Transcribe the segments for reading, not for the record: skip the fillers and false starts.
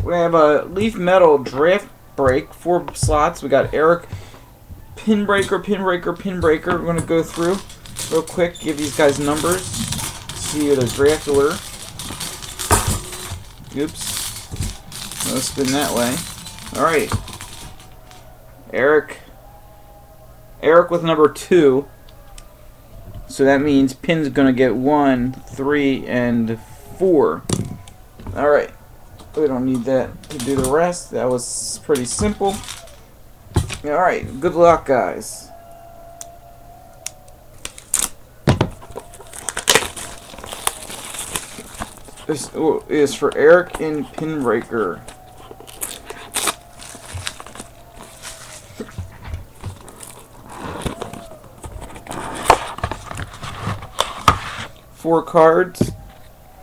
We have a Leaf Metal Draft Break, 4 slots. We got Eric, Pinbreaker. We're going to go through real quick, give these guys numbers, see their draft order. Oops. No spin that way. Alright. Eric with number 2. So that means Pin's going to get 1, 3, and 4. Alright. We don't need that to do the rest. That was pretty simple. Alright. Good luck, guys. This is for Eric and Pinbreaker. Four cards.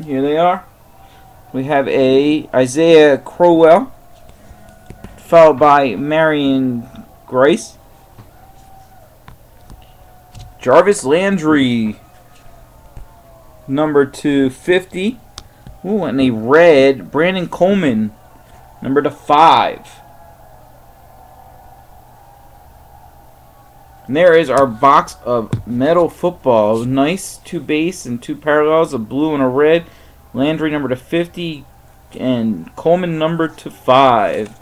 Here they are. We have a Isaiah Crowell, followed by Marion Grice, Jarvis Landry, number 250. Ooh, and a red Brandon Coleman, number 5. And there is our box of metal football. Nice 2 base and 2 parallels, a blue and a red. Landry number 50 and Coleman number 5.